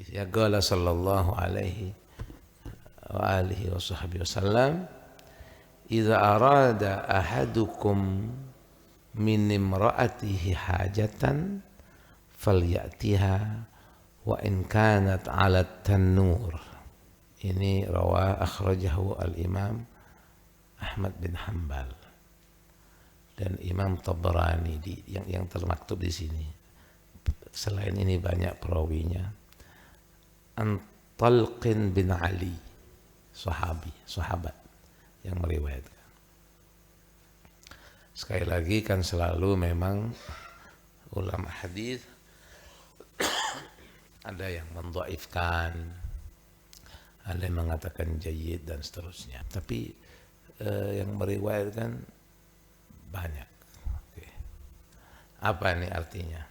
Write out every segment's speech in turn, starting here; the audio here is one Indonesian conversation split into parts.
Ya qala sallallahu alaihi wa alihi wa sahbihi wasallam, idza arada ahadukum min imra'atihi hajatan falyatiha wa in kanat 'ala tannur. Ini akhrajahu al-Imam Ahmad bin Hanbal dan Imam Tabrani yang termaktub di sini. Selain ini banyak perawinya. Talqin bin Ali, sahabat yang meriwayatkan. Sekali lagi kan selalu memang ulama hadis ada yang mendhaifkan, ada yang mengatakan jayyid dan seterusnya. Tapi yang meriwayatkan banyak. Oke. Apa ini artinya?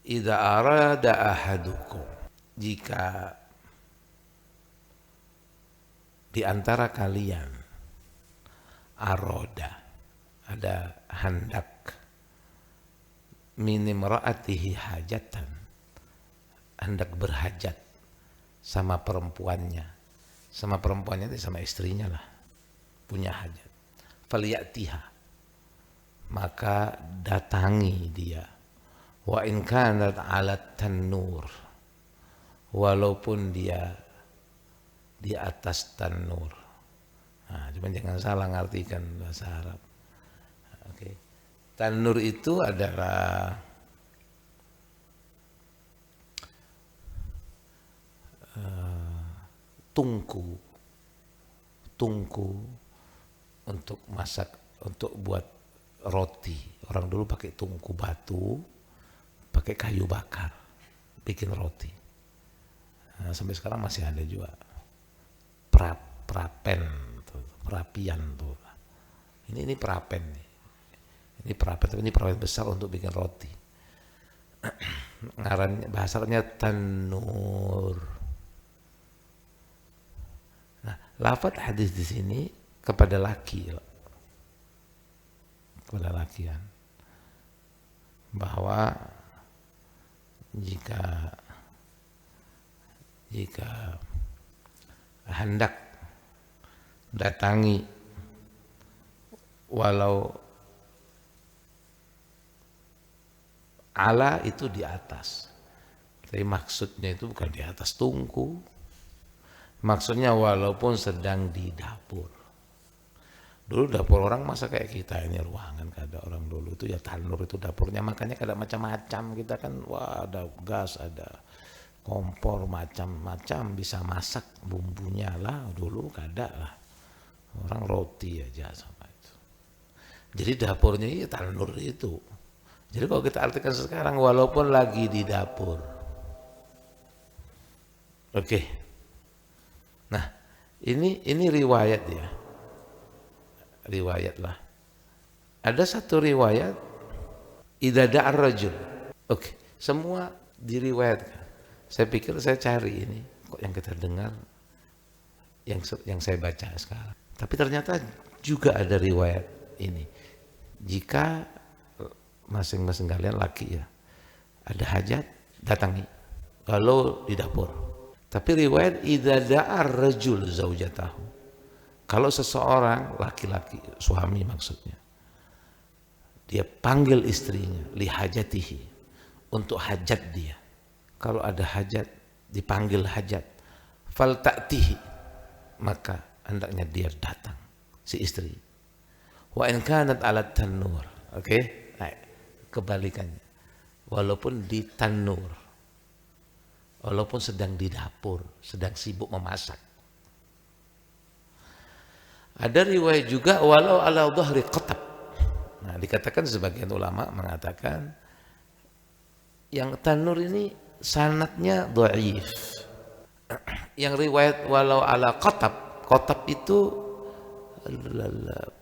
Idza arada ahadukum, jika di antara kalian aroda, ada hendak, min imra'atihi hajatan, hendak berhajat sama perempuannya itu sama istrinya lah, punya hajat, falyatiha, maka datangi dia, wa in kanat 'ala tannur, walaupun dia di atas tanur. Nah, cuman jangan salah ngartikan bahasa Arab. Oke. Tanur itu adalah tungku untuk masak, untuk buat roti. Orang dulu pakai tungku batu, pakai kayu bakar, bikin roti. Nah, sampai sekarang masih ada juga perapian tuh. Ini perapen nih. Ini perapen, tapi ini perapen besar untuk bikin roti. Ngarannya bahasanya tanur. Nah, lafaz hadis di sini kepada laki, kan, bahwa jika hendak datangi, walau ala itu di atas, tapi maksudnya itu bukan di atas tungku, maksudnya walaupun sedang di dapur. Dulu dapur orang masa kayak kita ini ruangan, kada orang dulu itu ya tanur itu dapurnya, makanya kada macam-macam kita kan, wah ada gas, ada kompor, macam-macam bisa masak bumbunya lah. Dulu kada lah, orang roti aja sama itu. Jadi dapurnya ya tanur itu. Jadi kalau kita artikan sekarang, walaupun lagi di dapur. Oke. Nah, ini riwayat ya. Riwayat lah. Ada satu riwayat idza da'a ar-rajul. Oke, semua diriwayatkan. Saya pikir saya cari ini kok yang kita dengar yang saya baca sekarang. Tapi ternyata juga ada riwayat ini. Jika masing-masing kalian laki ya, ada hajat, datangi. Kalau di dapur. Tapi riwayat idza da'a ar-rajul zaujatahu. Kalau seseorang laki-laki, suami maksudnya, dia panggil istrinya li hajatihi, untuk hajat dia. Kalau ada hajat, dipanggil hajat, fal ta'tihi, maka hendaknya dia datang, si istri. Wa in kanat 'ala tanur. Oke? Nah, kebalikannya. Walaupun di tanur, walaupun sedang di dapur, sedang sibuk memasak. Ada riwayat juga walau ala dhahri qatab. Nah, dikatakan sebagian ulama mengatakan yang tanur ini sanadnya dhaif. Yang riwayat walau ala qatab, qatab itu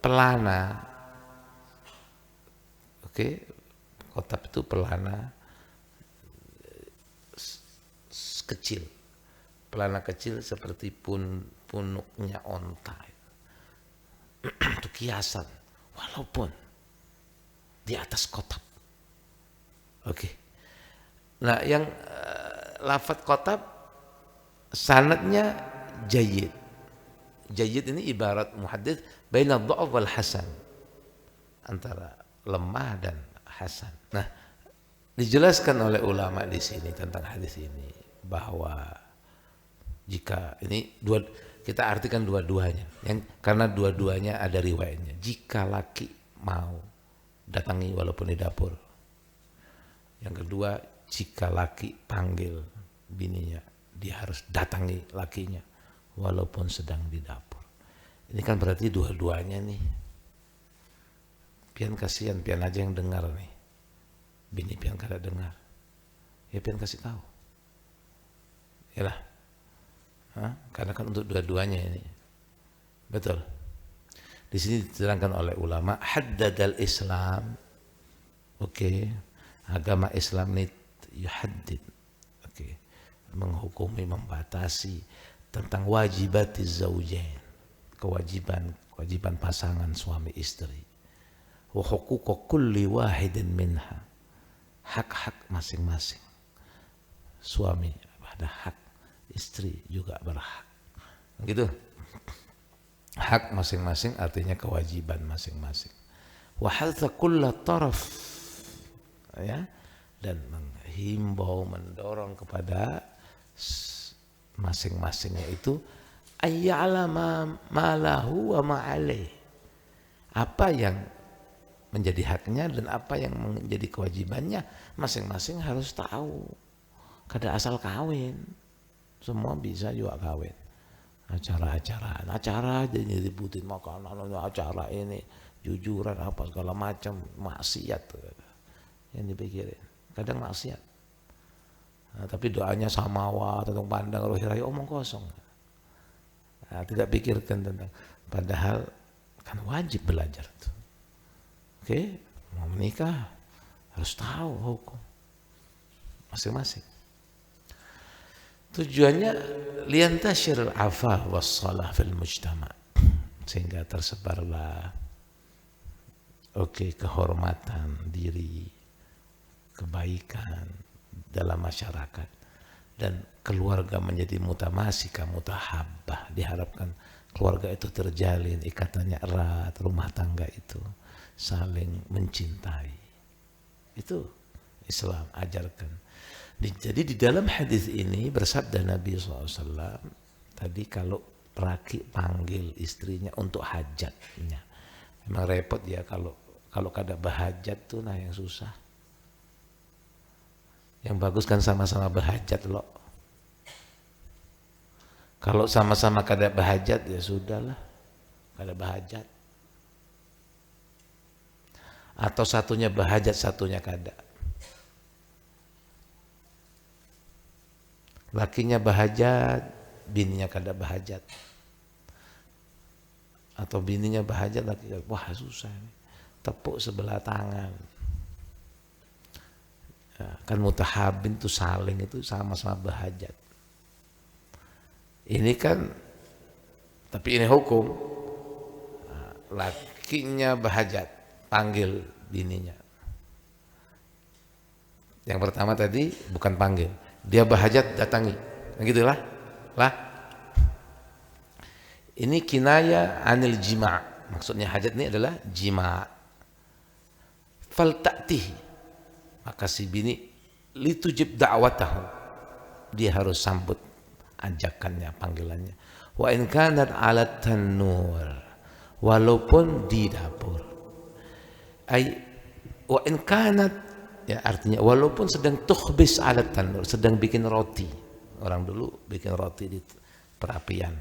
pelana. Oke, qatab itu pelana kecil. Pelana kecil seperti punuknya onta. Itu kiasan, walaupun di atas kotak. Oke. Nah, yang lafadz qatab sanadnya jayyid. Jayyid ini ibarat muhaddits baina dha'f wal hasan, antara lemah dan hasan. Nah, dijelaskan oleh ulama di sini tentang hadis ini bahwa jika ini kita artikan dua-duanya, karena dua-duanya ada riwayatnya. Jika laki mau datangi walaupun di dapur. Yang kedua, jika laki panggil bininya, dia harus datangi lakinya walaupun sedang di dapur. Ini kan berarti dua-duanya nih. Pian kasihan, pian aja yang dengar nih. Bini pian kada dengar. Ya pian kasih tahu. Yalah. Karena kan untuk dua-duanya ini. Betul. Di sini diterangkan oleh ulama, haddadal Islam. Oke. Agama Islam ini yuhaddid. Oke. Menghukumi, membatasi tentang wajibatiz zaujain, kewajiban pasangan suami istri. Wa huquqa kulli wahidin minha, hak-hak masing-masing. Suami ada hak, istri juga berhak. Gitu. Hak masing-masing artinya kewajiban masing-masing. Wa hatha kulla taraf, ya, dan menghimbau, mendorong kepada masing-masingnya itu ayya'lama ma lahu wa ma alaih, apa yang menjadi haknya dan apa yang menjadi kewajibannya, masing-masing harus tahu. Kada asal kawin, semua bisa juga kawin. Acara jadi dibutuhin makanan, acara ini jujuran apa segala macam, maksiat yang dipikirin. Kadang maksiat. Nah, tapi doanya samawa, tentang pandang, rohiraya, omong kosong. Nah, tidak pikirkan tentang, padahal kan wajib belajar tuh. Oke, mau menikah harus tahu hukum masing-masing. Tujuannya liantashir al-afah was-salah fil mujtama, sehingga tersebarlah kehormatan diri, kebaikan dalam masyarakat, dan keluarga menjadi mutamasika, mutahabbah. Diharapkan keluarga itu terjalin ikatannya erat, rumah tangga itu saling mencintai. Itu Islam ajarkan. Jadi di dalam hadis ini bersabda Nabi SAW tadi, kalau laki panggil istrinya untuk hajatnya, memang repot ya kalau kada berhajat tuh, nah yang susah. Yang bagus kan sama-sama berhajat loh. Kalau sama-sama kada berhajat ya sudahlah, kada berhajat. Atau satunya berhajat, satunya kada. Lakinya berhajat, bininya kada berhajat. Atau bininya berhajat, lakinya, wah susah nih. Tepuk sebelah tangan. Kan mutahabin itu saling, itu sama-sama berhajat. Ini kan, tapi ini hukum. Lakinya berhajat, panggil bininya. Yang pertama tadi bukan panggil, dia berhajat datangi, gitulah. Ini kinaya anil jima', maksudnya hajat ini adalah jima'. Falta'tihi, maka si bini litujib da'watahu, dia harus sambut ajakannya, panggilannya. Wa in kanat 'ala tanur, walaupun di dapur. Wa in kanat, ya artinya walaupun sedang tukhbis 'ala tanur, sedang bikin roti. Orang dulu bikin roti di perapian.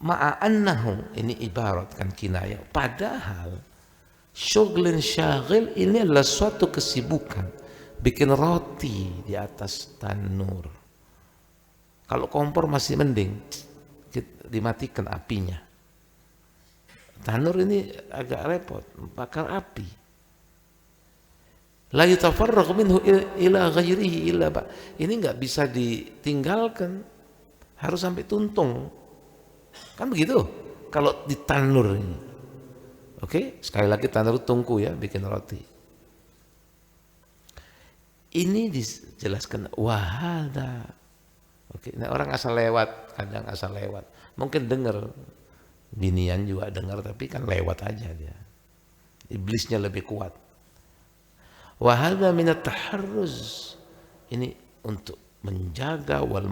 Ma'a annahu, ini ibarat kan kinayah, padahal syughlin syaghil ini adalah suatu kesibukan, bikin roti di atas tanur. Kalau kompor masih mending dimatikan apinya. Tanur ini agak repot, bakar api. La yutafarraq minhu ila ghairihi illa ba. Ini enggak bisa ditinggalkan, harus sampai tuntung. Kan begitu kalau di tanur ini. Oke, sekali lagi tanur tungku ya, bikin roti. Ini dijelaskan wahada. Oke, nah orang asal lewat, kadang asal lewat. Mungkin dengar, binian juga dengar, tapi kan lewat aja dia. Iblisnya lebih kuat. Wahada minat taharruz. Ini untuk menjaga wal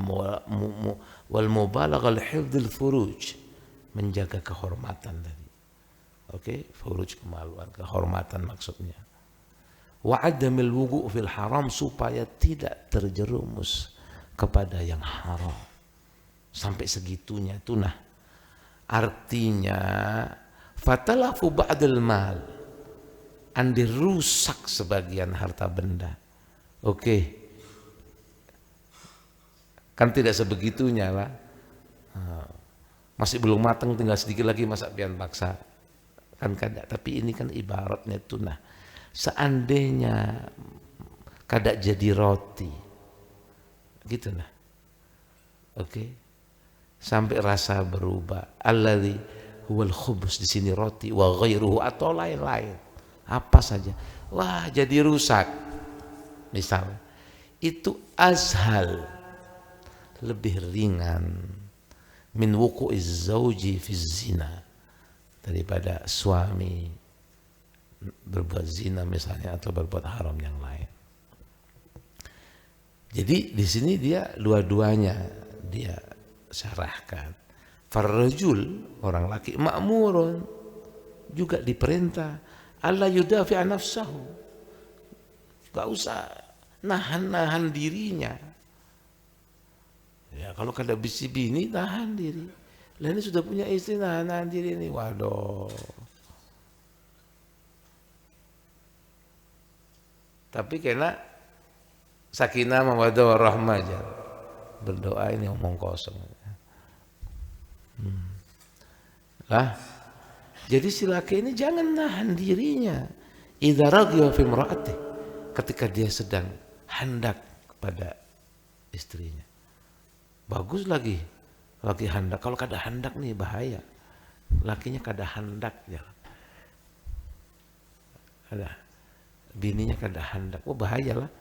mubalaghah hifdzil furuj, menjaga kehormatan tadi. Oke, furuj kemaluan, kehormatan maksudnya. Wa adamil wugu' fil haram, supaya tidak terjerumus kepada yang haram. Sampai segitunya itu nah. Artinya fatalafu ba'dal mal, andi rusak sebagian harta benda. Oke. Kan tidak sebegitunya lah. Masih belum matang, tinggal sedikit lagi masak pian paksa. Kan kada, tapi ini kan ibaratnya itu nah. Seandainya kada jadi roti. Gitu nah. Oke. Sampai rasa berubah. Alladzi huwal khubus, di sini roti, wa ghairuhu atau lain-lain. Apa saja. Wah, jadi rusak. Misalnya itu azhal, lebih ringan min wuqu'iz zauji fi zina, daripada suami berbuat zina misalnya atau berbuat haram yang lain. Jadi di sini dia dua-duanya dia syarahkan. Farrajul, orang laki, ma'murun, juga diperintah alla yudafi'a nafsahu, gak usah nahan-nahan dirinya. Ya kalau kada bisi bini tahan diri. Lah ini sudah punya istri nahan diri ini. Waduh. Tapi kena sakinah mawaddah warahmah aja. Berdoa ini omong kosong. Lah. Jadi si laki ini jangan nahan dirinya. Idza raghiya fi imra'atihi, ketika dia sedang hendak kepada istrinya. Bagus lagi hendak. Kalau kada hendak nih bahaya. Lakinya kada hendak ya. Ada bininya kada hendak. Oh bahaya lah.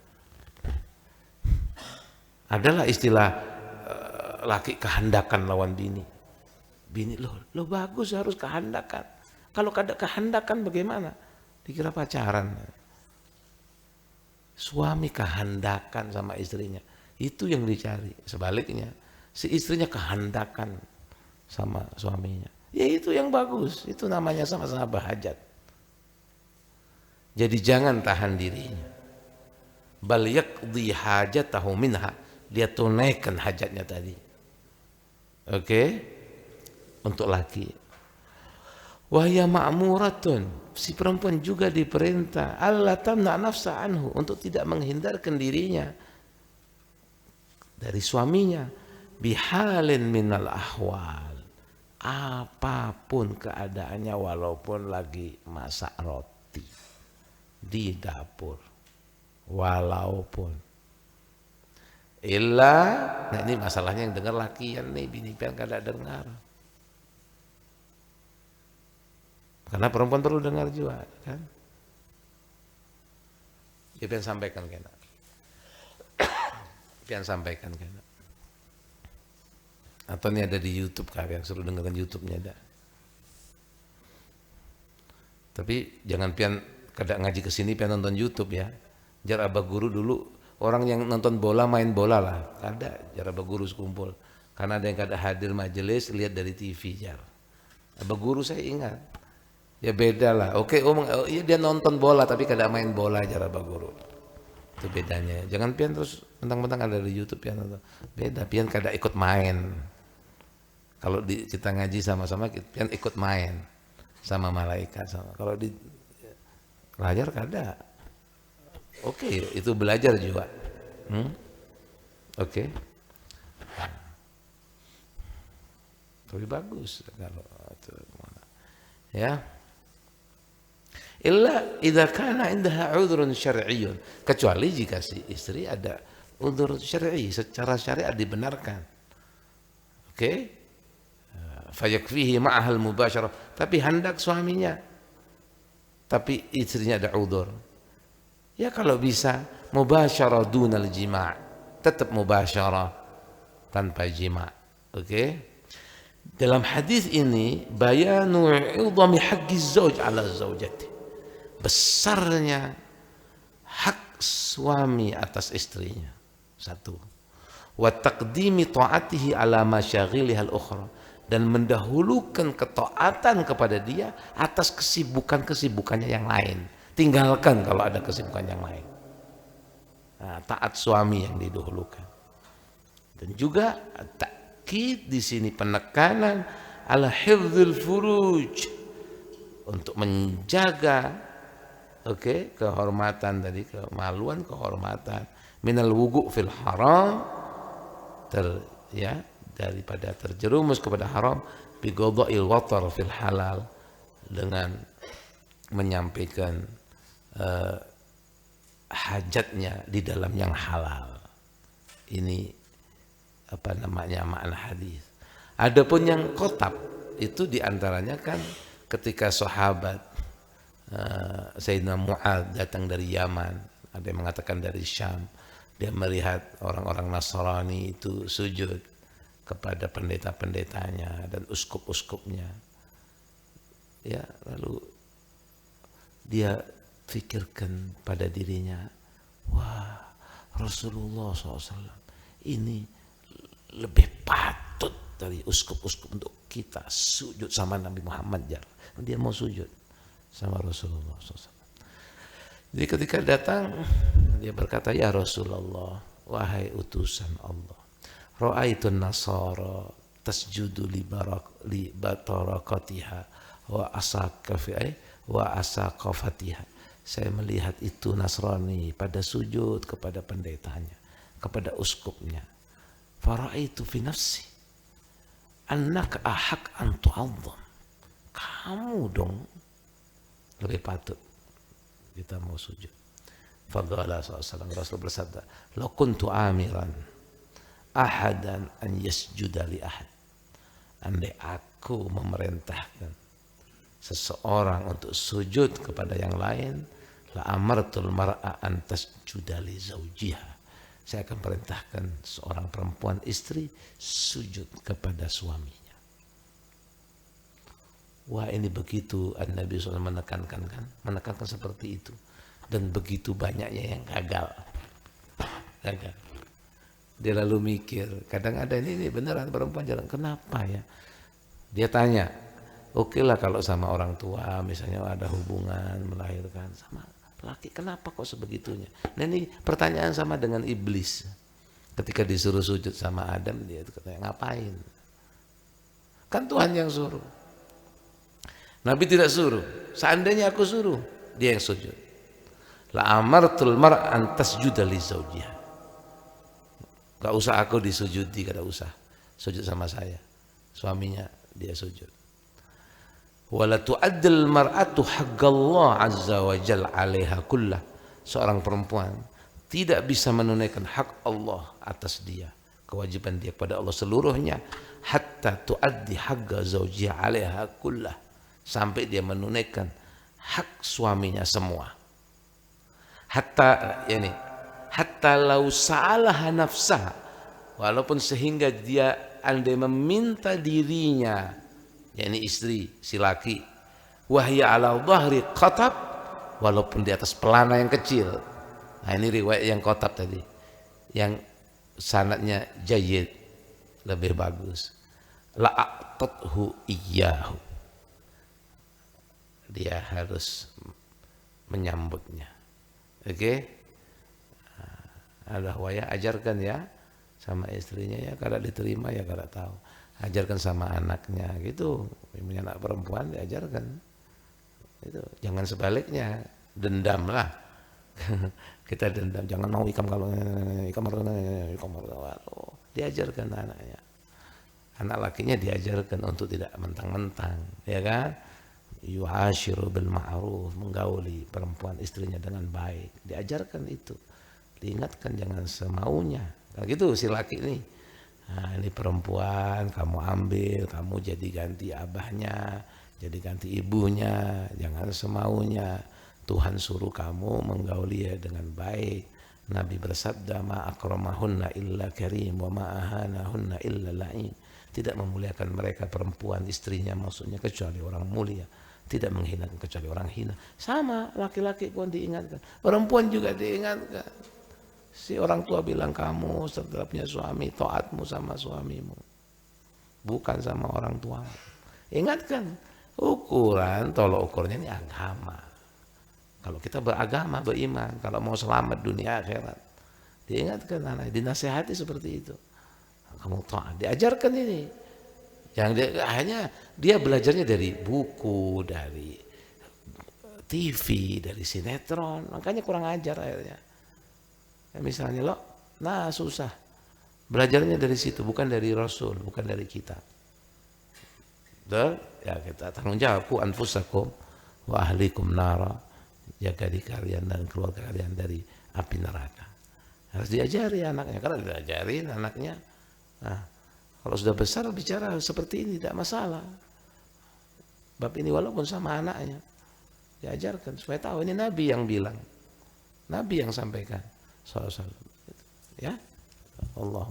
Adalah istilah laki kehendakan lawan bini. Bini lo bagus harus kehendakan. Kalau kada kehendakan bagaimana? Dikira pacaran. Suami kehendakan sama istrinya. Itu yang dicari. Sebaliknya, si istrinya kehendakan sama suaminya. Ya itu yang bagus. Itu namanya sama-sama berhajat. Jadi jangan tahan dirinya. Bal yaqdi hajatahu minha. Dia tunaikan hajatnya tadi. Oke? Untuk laki. Wahya ma'muratun. Si perempuan juga diperintah. Allah tamna nafsa anhu. Untuk tidak menghindarkan dirinya dari suaminya, bihalin minal ahwal, apapun keadaannya, walaupun lagi masak roti di dapur, walaupun illa, nah ini masalahnya yang dengar lakian nih, bini pian kada dengar, karena perempuan perlu dengar juga kan, dia pian sampaikan kena. Pian sampaikan kan. Atau ini ada di YouTube kalian suruh dengarkan YouTube-nya ada. Tapi jangan pian kada ngaji ke sini pian nonton YouTube ya. Jar abah guru dulu orang yang nonton bola main bola lah. Kada jar abah guru sekumpul. Karena ada yang kada hadir majelis lihat dari TV jar. Abah guru saya ingat. Ya beda lah. Oke, iya dia nonton bola tapi kada main bola jar abah guru. Itu bedanya. Jangan pian terus mentang-mentang ada di YouTube pian atau beda, pian kada ikut main. Kalau kita ngaji sama-sama pian ikut main sama malaikat sama. Kalau di belajar kada. Oke, itu belajar juga. Oke. Tapi bagus kalau itu ya. Illa idza kana indaha 'udhrun syar'iyyun, kecuali jika si istri ada udzur syar'i, secara syariat dibenarkan. Oke? Fayakfihi ma'ahal mubasyarah, tapi hendak suaminya. Tapi istrinya ada udzur. Ya kalau bisa mubasyarah dunal jima', tetap mubasyarah tanpa jima'. Oke. Dalam hadis ini bayanu 'idhami haqqi zauj 'ala zaujati. Besarnya hak suami atas istrinya. Satu. Wa taqdimi ta'atihi 'ala masyaghiliha al-ukhra, dan mendahulukan ketaatan kepada dia atas kesibukan-kesibukannya yang lain. Tinggalkan kalau ada kesibukan yang lain. Nah, taat suami yang didahulukan. Dan juga takkid di sini penekanan ala hifdzul furuj, untuk menjaga kehormatan tadi, kemaluan, kehormatan, minal wugu' fil haram, daripada terjerumus kepada haram, bi qada'il watar fil halal, dengan menyampaikan hajatnya di dalam yang halal. Ini makna hadis. Adapun yang kotab itu diantaranya kan ketika sahabat Sayyidina Mu'adz datang dari Yaman, ada yang mengatakan dari Syam, dia melihat orang-orang Nasrani itu sujud kepada pendeta-pendetanya dan uskup-uskupnya. Ya, lalu dia pikirkan pada dirinya, wah, Rasulullah SAW ini lebih patut dari uskup-uskup untuk kita sujud sama Nabi Muhammad. Dia mau sujud sama Rasulullah SAW. Jadi ketika datang, dia berkata, ya Rasulullah, wahai utusan Allah, ra'aitun nasara tasjudu li batarakatiha wa asaqafatiha. Saya melihat itu Nasrani pada sujud kepada pendetanya, kepada uskupnya. Fara'aitu fi nafsi annaka ahaq an tu'azzam. Kamu dong lebih patut kita mau sujud. Faqala sallallahu Rasul bersabda, la kuntu amiran ahadan an yasjuda li ahad. Andai aku memerintahkan seseorang untuk sujud kepada yang lain, la amartul mar'a an tasjuda li zaujiha. Saya akan perintahkan seorang perempuan istri sujud kepada suaminya. Wah, ini begitu Nabi SAW menekankan seperti itu, dan begitu banyaknya yang gagal. Dia lalu mikir, kadang ada ini beneran perempuan jalan, kenapa ya? Dia tanya, oke lah kalau sama orang tua misalnya ada hubungan melahirkan, sama laki, kenapa kok sebegitunya? Nah, ini pertanyaan sama dengan iblis. Ketika disuruh sujud sama Adam, dia katanya, ngapain? Kan Tuhan yang suruh. Nabi tidak suruh. Seandainya aku suruh, dia yang sujud. La amartul mar'an tasjuda li zaujiha. Gak usah aku disujudi, gak usah. Sujud sama saya. Suaminya dia sujud. Wala tu'addil mar'atu haqqallah azza wa jalla 'alaiha kullah. Seorang perempuan tidak bisa menunaikan hak Allah atas dia, kewajiban dia kepada Allah seluruhnya, hatta tu'addi haqqa zawjiha 'alaiha kullah, sampai dia menunaikan hak suaminya semua. Hatta lau sa'alaha nafsaha, walaupun sehingga dia andai meminta dirinya, yakni istri, si laki, wahya ala dhahri qatab, walaupun di atas pelana yang kecil. Nah, ini riwayat yang qatab tadi, yang sanadnya jayyid, lebih bagus. La'atathu iyyahu, dia harus menyambutnya. Oke? Ada waya, ajarkan ya sama istrinya, ya kalau diterima ya kalau tahu. Ajarkan sama anaknya gitu. Punya anak perempuan diajarkan. Itu jangan sebaliknya, dendam lah. Kita dendam, jangan mau ikam kalau diajarkan anaknya. Anak lakinya diajarkan untuk tidak mentang-mentang, ya kan? Yu'ashiru bil ma'ruf, menggauli perempuan istrinya dengan baik. Diajarkan itu. Diingatkan jangan semaunya. Nah, gitu si laki ini. Nah, ini perempuan, kamu ambil, kamu jadi ganti abahnya, jadi ganti ibunya, jangan semaunya. Tuhan suruh kamu menggauli ya dengan baik. Nabi bersabda, ma akramahunna illa karim wa ma ahanahunna illa la'in. Tidak memuliakan mereka perempuan istrinya maksudnya kecuali orang mulia, tidak menghinakan kecuali orang hina. Sama laki-laki pun diingatkan, perempuan juga diingatkan. Si orang tua bilang kamu setelah punya suami taatmu sama suamimu, bukan sama orang tua. Ingatkan, ukuran tolok ukurnya ini agama. Kalau kita beragama, beriman, kalau mau selamat dunia akhirat, diingatkan anak, dinasehati seperti itu. Kamu taat, diajarkan ini. Hanya dia belajarnya dari buku, dari TV, dari sinetron, makanya kurang ajar akhirnya. Ya, misalnya lo, nah susah. Belajarnya dari situ, bukan dari Rasul, bukan dari kita. Ya kita tanggung jawab, ku anfusakum wa ahlikum nara. Jaga di kalian dan keluarga kalian dari api neraka. Harus diajari anaknya, karena diajarin anaknya. Nah, kalau sudah besar bicara seperti ini tidak masalah. Bab ini walaupun sama anaknya, diajarkan supaya tahu ini Nabi yang bilang, Nabi yang sampaikan. Ya, Allah.